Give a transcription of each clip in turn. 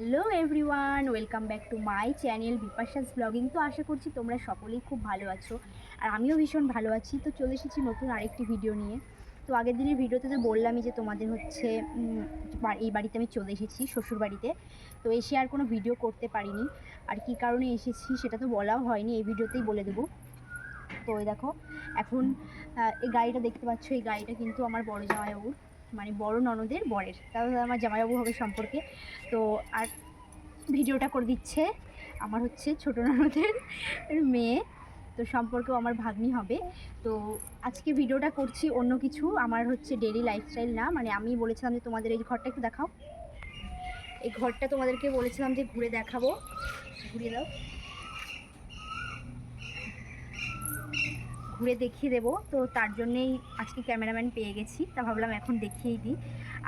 Hello everyone, welcome back to my channel Bipasha's blogging. তো আশা করছি তোমরা সকলেই খুব ভালো আছো, আর আমিও ভীষণ ভালো আছি। তো চলে এসেছি নতুন আরেকটি ভিডিও নিয়ে। তো আগের দিনের ভিডিওতে তো বললামই যে তোমাদের হচ্ছে এই বাড়িতে আমি চলে এসেছি, শ্বশুর বাড়িতে। তো এসে আর কোনো ভিডিও করতে পারিনি, আর কী কারণে এসেছি সেটা তো বলাও হয়নি, এই ভিডিওতেই বলে দেবো। তো এই দেখো এখন এই গাড়িটা দেখতে পাচ্ছ, এই গাড়িটা কিন্তু আমার বড় জামাইবাবুর, মানে বড় ননদের বরের, তাহলে আমার জামাইবাবু হবে সম্পর্কে। তো আর ভিডিওটা করে দিচ্ছে আমার হচ্ছে ছোটো ননদের মেয়ে, তো সম্পর্কেও আমার ভাগ্নি হবে। তো আজকে ভিডিওটা করছি অন্য কিছু, আমার হচ্ছে ডেইলি লাইফস্টাইল না, মানে আমি বলেছিলাম যে তোমাদের এই ঘরটা একটু দেখাও, এই ঘরটা তোমাদেরকে বলেছিলাম যে ঘুরে দেখাবো, ঘুরিয়ে দাও, ঘুরে দেখিয়ে দেবো। তো তার জন্যেই আজকে ক্যামেরাম্যান পেয়ে গেছি, তা ভাবলাম এখন দেখিয়েই দিই।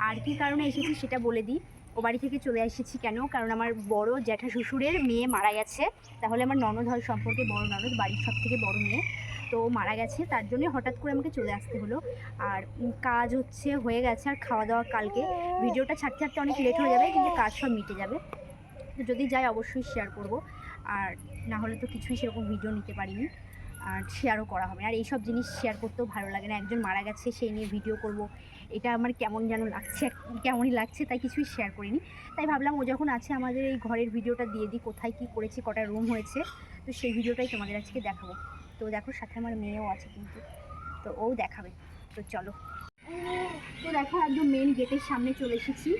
আর কী কারণে এসেছি সেটা বলে দিই। ও বাড়ি থেকে চলে এসেছি কেন, কারণ আমার বড় জ্যাঠা শ্বশুরের মেয়ে মারা গেছে। তাহলে আমার ননদ হয় সম্পর্কে, বড় ননদ, বাড়ির সব থেকে বড় মেয়ে। তো মারা গেছে, তার জন্যে হঠাৎ করে আমাকে চলে আসতে হলো। আর কাজ হচ্ছে হয়ে গেছে, আর খাওয়া দাওয়া কালকে। ভিডিওটা ছাড়তে ছাড়তে অনেক লেট হয়ে যাবে, কিন্তু কাজ সব মিটে যাবে। তো যদি যাই অবশ্যই শেয়ার করব, আর না হলে তো কিছুই সেরকম ভিডিও নিতে পারিনি, আর শেয়ারও করা হবে না। আর এইসব জিনিস শেয়ার করতেও ভালো লাগে না, একজন মারা গেছে সেই নিয়ে ভিডিও করব, এটা আমার কেমন যেন লাগছে, কেমনই লাগছে, তাই কিছুই শেয়ার করিনি। তাই ভাবলাম ও যখন আছে আমাদের এই ঘরের ভিডিওটা দিয়ে দিই, কোথায় কী করেছি, কটা রুম হয়েছে, তো সেই ভিডিওটাই তোমাদের আজকে দেখাবো। তো দেখো সাথে আমার মেয়েও আছে কিন্তু, তো ও দেখাবে। তো চলো। তো দেখো একদম মেন গেটের সামনে চলে এসেছি,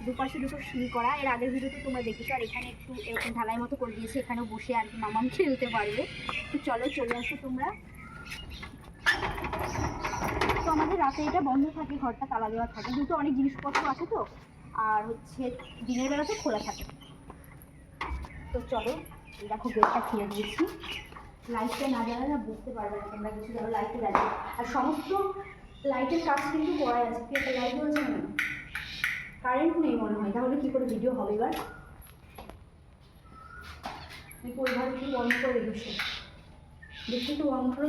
দুপাশে দুটো সিঁড়ি করা। এর আগের ভিডিওতে তোমরা দেখেছো, আর এখানে একটু এরকম ঢালাই মতো করে দিয়েছে, এখানেও বসে আর কি মামাম খেলতে পারবে। তো চলো চলে আসো তোমরা। তো আমাদের রাতে এটা বন্ধ থাকে, ঘরটা তালা দেওয়া থাকে, কিন্তু অনেক জিনিসপত্র আছে তো, আর হচ্ছে দিনের বেলাতে খোলা থাকে। তো চলো, দেখো গেটটা খুলে দিয়েছি। লাইটটা না জ্বালালে না বুঝতে পারবে না তোমরা কিছু, ধরো লাইটে জ্বালিয়ে, আর সমস্ত লাইটের কাজ কিন্তু করা আছে। কি একটা লাইট রয়েছে না, কারেন্ট নেই মনে হয়, তাহলে কী করে ভিডিও হবে এবার? ওইভাবে কি বন্ধ করে দিচ্ছে, দেখি তো বন্ধ করে।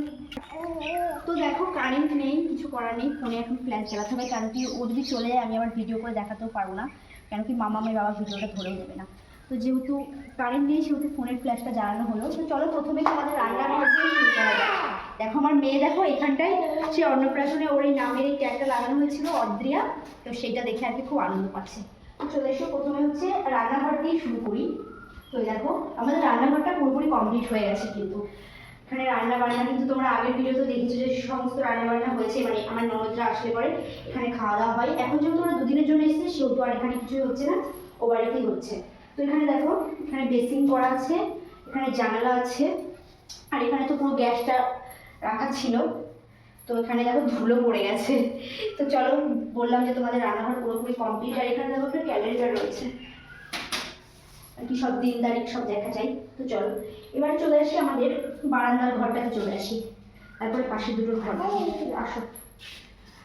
তো দেখো কারেন্ট নেই, কিছু করার নেই, ফোনে এখন ফ্ল্যাশ চালাতে হবে, কারণ কি ও যদি চলে যায় আমি আবার ভিডিও করে দেখাতেও পারবো না, কেন কি মামা আমার বাবা ভিডিওটা ধরেও দেবে না। তো যেহেতু কারেন্ট নেই সেহেতু ফোনের ফ্ল্যাশটা জ্বালানো হলো। তো চলো প্রথমে তোমাদের রান্নাঘর দিয়ে শুরু করা যায়। দেখো আমার মেয়ে, দেখো এখানটায় সে অন্নপ্রাশনে ওর এই নামের এই ট্যাগটা লাগানো হয়েছিল অদ্রিয়া, তো সেইটা দেখে আর কি খুব আনন্দ পাচ্ছে। তো চলে এসো, প্রথমে হচ্ছে রান্নাঘর দিয়ে শুরু করি। তো দেখো আমাদের রান্নাঘরটা পুরোপুরি কমপ্লিট হয়ে গেছে, কিন্তু এখানে রান্না বান্না কিন্তু তোমরা আগের ভিডিওতে দেখেছো যে সমস্ত রান্না বান্না হয়েছে, মানে আমার ননদরা আসলে পরে এখানে খাওয়া দাওয়া হয়। এখন যেহেতু ওরা দুদিনের জন্য এসেছে সেহেতু আর এখানে কিছুই হচ্ছে না, ও বাড়িতেই হচ্ছে। তো এখানে দেখো এখানে বেসিন করা আছে, এখানে জানালা আছে, আর এখানে তো পুরো গ্যাসটা রাখা ছিল, তো এখানে দেখো ধুলো পড়ে গেছে। তো চলো, বললাম যে তোমাদের রান্নাঘর পুরোপুরি কমপ্লিট। আর এখানে দেখো একটা ক্যালেন্ডার রয়েছে, আর কি সব দিন তারিখ সব দেখা যায়। তো চলো এবার চলে আসি আমাদের বারান্দার ঘরটাতে চলে আসি, তারপরে পাশে দুটো ঘর আসো।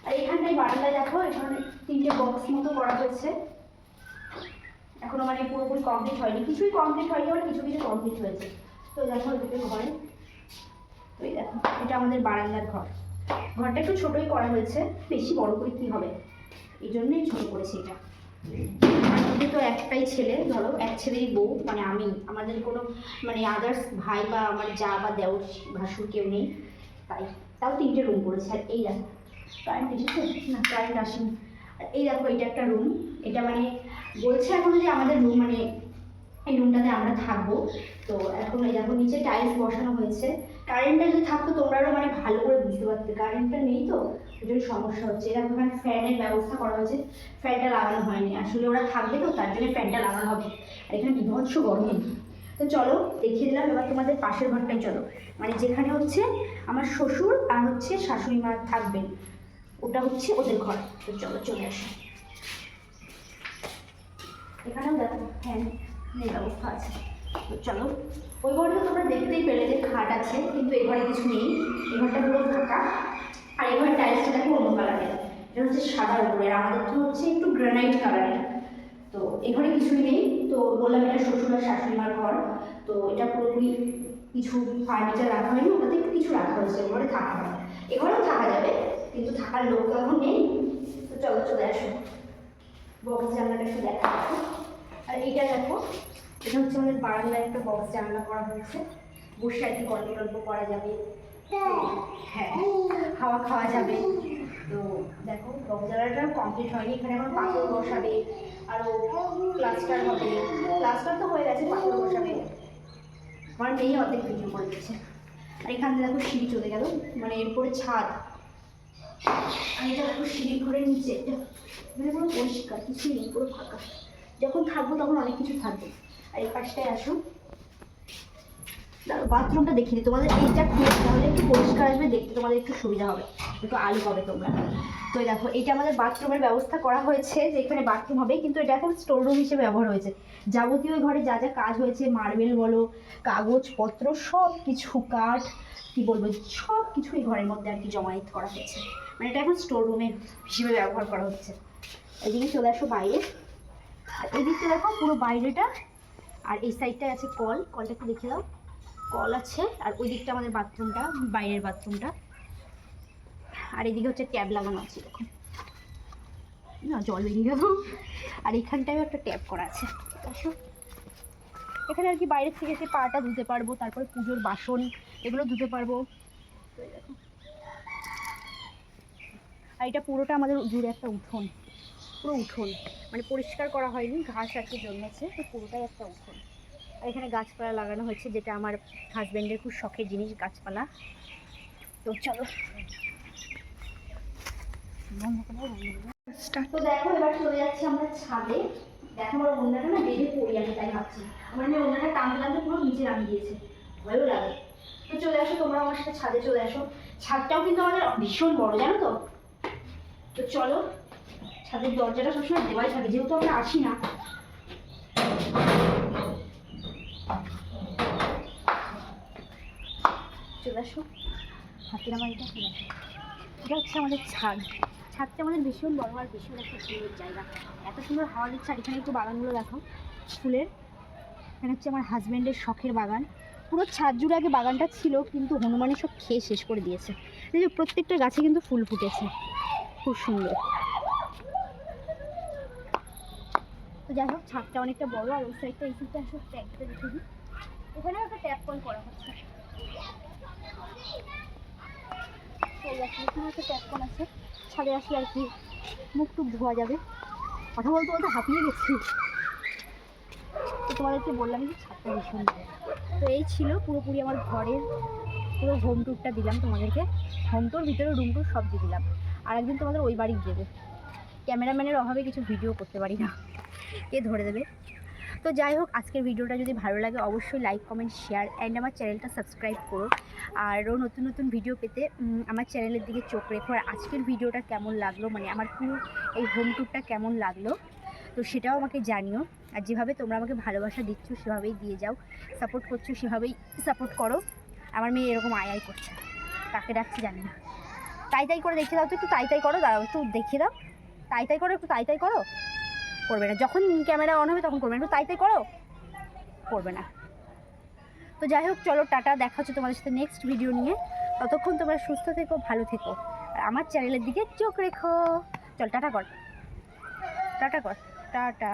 আর এখানটায় বারান্দায় দেখো এখানে তিনটে বক্স মতো করা হয়েছে, এখনো মানে পুরোপুরি কমপ্লিট হয়নি, কিছুই কমপ্লিট হয়নি, আবার কিছু কিছু কমপ্লিট হয়েছে। তো দেখো এদিকে ঘরে, তো এই দেখো এটা আমাদের বারান্দার ঘর। ঘরটা একটু ছোটোই করা হয়েছে, বেশি বড় করে কী হবে, এই জন্যই ছোটো করেছি এটা। আমাদের তো একটাই ছেলে, ধরো এক ছেলেই বউ, মানে আমি, আমাদের কোনো মানে আদার্স ভাই বা আমার যা বা দেওর ভাসুর কেউ নেই, তাই তাও তিনটে রুম করেছে। আর এই দেখো কারেন্ট এসেছে না, কারেন্ট আসেনি। আর এই দেখো এটা একটা রুম, এটা মানে বলছে এখন যে আমাদের রুম, মানে এই রুমটাতে আমরা থাকবো। তো এখন এই দেখো নিচে টাইলস বসানো হয়েছে। কারেন্টটা যদি থাকতো তোমরাও মানে ভালো করে বুঝতে পারতে, কারেন্টটা নেই তো ওই জন্য সমস্যা হচ্ছে। এরকম এখানে ফ্যানের ব্যবস্থা করা হয়েছে, ফ্যানটা লাগানো হয়নি, আসলে ওরা থাকবে তো তার জন্য ফ্যানটা লাগানো হবে। আর এখানে বিভৎস গরম। তো চলো দেখিয়ে দিলাম, এবার তোমাদের পাশের ঘরটাই চলো, মানে যেখানে হচ্ছে আমার শ্বশুর আর হচ্ছে শাশুড়ি মা থাকবেন, ওটা হচ্ছে ওদের ঘর। তো চলো চলে আসো, এখানেও দেখো ফ্যান ব্যবস্থা আছে। তো চলো, ওই ঘরটা তোমরা দেখতেই পেলে যে খাট আছে, কিন্তু এই ঘরে কিছু নেই, এই ঘরটা পুরো ফাঁকা। আর এই ঘরের টাইলসটা দেখো অন্য কালারের, এটা হচ্ছে সাদার উপরে, আর আমাদের তো হচ্ছে একটু গ্রানাইট কালারের। তো এই ঘরে কিছুই নেই, তো বললাম এটা শ্বশুর আর শাশুড়ি মার ঘর। তো এটা পুরোপুরি কিছু ফার্নিচার রাখা হয়নি, ওটাতে একটু কিছু রাখা হয়েছে, এঘরে থাকা হয়, এঘরেও থাকা যাবে, কিন্তু থাকার লোক এখন নেই। তো চলো চলে আসো, বক্স জানলাটা একটু দেখা। আর এইটা দেখো, এটা হচ্ছে আমাদের বারান্দায় একটা বক্স জানালা করা হয়েছে, বসে আর কি গল্প টল্প করা যাবে, হ্যাঁ হাওয়া খাওয়া যাবে। তো দেখো বক্স জানালাটা কমপ্লিট হয়নি, এখানে এখন পাথর বসাবে, আরও প্লাস্টার হবে, প্লাস্টার তো হয়ে গেছে, পাথর বসাবে। আমার মেয়ে অর্ধেক ভিডিও করে দিচ্ছে। আর এখান থেকে দেখো সিঁড়ি চলে গেল, মানে এরপরে ছাদ। আর এটা দেখো সিঁড়ি ঘরের নিচে, মানে পুরো পরিষ্কার, কিছু নেই, পুরো ফাঁকা। যখন থাকবো তখন অনেক কিছু থাকবে। আর এই পাশটায় আসো, বাথরুমটা দেখিয়ে দিই তোমাদের, এইটা খুলে তাহলে একটু পরিষ্কার আসবে, দেখতে তোমাদের একটু সুবিধা হবে, একটু আলো পাবে তোমরা। তো দেখো এটা আমাদের বাথরুমের ব্যবস্থা করা হয়েছে, যে এখানে বাথরুম হবে, কিন্তু এটা এখন স্টোর রুম হিসেবে ব্যবহার হয়েছে। যাবতীয় ঘরে যা যা কাজ হয়েছে, মার্বেল বলো, কাগজপত্র, সব কিছু, কাঠ, কি বলবো, সব কিছু এই ঘরের মধ্যে আর কি জমায়েত করা হয়েছে, মানে এটা এখন স্টোর রুমে হিসেবে ব্যবহার করা হচ্ছে। এদিকে চলে আসো বাইরে, আর এদিকটা দেখো পুরো বাইরেটা, আর এই সাইডটায় আছে কল, কলটা একটু দেখে দাও, কল আছে। আর ওই দিকটা আমাদের বাথরুমটা, বাইরের বাথরুমটা। আর এদিকে হচ্ছে ট্যাব লাগানো আছে, দেখো না জল বেরিয়ে গেল। আর এখানটায় একটা ট্যাব করা আছে, দেখো এখানে আর কি বাইরের থেকে এসে পাটা ধুতে পারবো, তারপরে পুজোর বাসন এগুলো ধুতে পারবো। দেখো আর এটা পুরোটা আমাদের জুড়ে একটা উঠোন, পুরো উঠোন, মানে পরিষ্কার করা হয়নি, ঘাস আর কি জন্মেছে, তো পুরোটাই একটা উঠোন। আর এখানে গাছপালা লাগানো হয়েছে, যেটা আমার হাজব্যান্ডের খুব শখের জিনিস, গাছপালা। তো চলো তো দেখো এবার চলে যাচ্ছি আমরা ছাদে। দেখো আমার অন্যটা না বেঁধে পড়ি, আমি তাই ভাবছি, আমার মেয়ে অন্যটা টানতে টানতে পুরো নিচে নামিয়ে দিয়েছে, ভালো লাগে। তো চলে আসো তোমরা আমার সাথে ছাদে চলে আসো, ছাদটাও কিন্তু আমাদের ভীষণ বড়, জানো তো। তো চলো, ছাদের দরজাটা সবসময় দেওয়াই থাকে, যেহেতু আমরা আসি না। চলে আসো, হাতের আমার এটা চলে আসো, এটা হচ্ছে আমাদের ছাদ। ছাদটা আমাদের ভীষণ বড় আর ভীষণ একটা সুন্দর জায়গা, এত সুন্দর হাওয়া দিচ্ছে। আর এখানে একটু বাগানগুলো দেখো ফুলের, এখানে হচ্ছে আমার হাজব্যান্ডের শখের বাগান, পুরো ছাদ জুড়ে আগে বাগানটা ছিল, কিন্তু হনুমানে সব খেয়ে শেষ করে দিয়েছে। এই যে প্রত্যেকটা গাছে কিন্তু ফুল ফুটেছে, খুব সুন্দর। তো যাই হোক ছাদটা অনেকটা বড়, আর ওই সাইডটা এই সাইডটা আসলে ট্যাপটা দেখে দিই, এখানেও একটা ট্যাপ কল করা হচ্ছে, এখানে একটা ট্যাপ কল আছে। ছাদে আসলে আর কি মুখ টুক ধোয়া যাবে। কথা বলতে বলতে হাঁপিয়ে গেছি, তো তোমাদেরকে বললাম যে ছাদটা ভীষণ। তো এই ছিল পুরোপুরি আমার ঘরের পুরো হোম ট্যুরটা দিলাম তোমাদেরকে, হোম ট্যুর ভিতরে রুম ট্যুর সব দিয়ে দিলাম। আর একদিন তোমাদের ওই বাড়ি দেবে, ক্যামেরাম্যানের অভাবে কিছু ভিডিও করতে পারি না, কে ধরে দেবে। তো যাই হোক আজকের ভিডিওটা যদি ভালো লাগে অবশ্যই লাইক কমেন্ট শেয়ার অ্যান্ড আমার চ্যানেলটা সাবস্ক্রাইব করো। আরও নতুন নতুন ভিডিও পেতে আমার চ্যানেলের দিকে চোখ রেখো। আর আজকের ভিডিওটা কেমন লাগলো, মানে আমার পুরো এই হোম ট্যুরটা কেমন লাগলো, তো সেটাও আমাকে জানিও। আর যেভাবে তোমরা আমাকে ভালোবাসা দিচ্ছ সেভাবেই দিয়ে যাও, সাপোর্ট করছো সেভাবেই সাপোর্ট করো। আমার মেয়ে এরকম আয় আয় করছে, কাকে ডাকছি জানি না, তাই তাই করে দেখিয়ে দাও তো, একটু তাই তাই করো, দাঁড়াও একটু দেখিয়ে দাও, তাই তাই করো, একটু তাই তাই করো, করবে না। যখন ক্যামেরা অন হবে তখন করবে না, একটু তাই তাই করো, করবে না। তো যাই হোক চলো টাটা, দেখা হচ্ছে তোমাদের সাথে নেক্সট ভিডিও নিয়ে। ততক্ষণ তোমরা সুস্থ থেকো, ভালো থেকো, আর আমার চ্যানেলের দিকে চোখ রেখো। চল টাটা কর, টাটা কর, টাটা।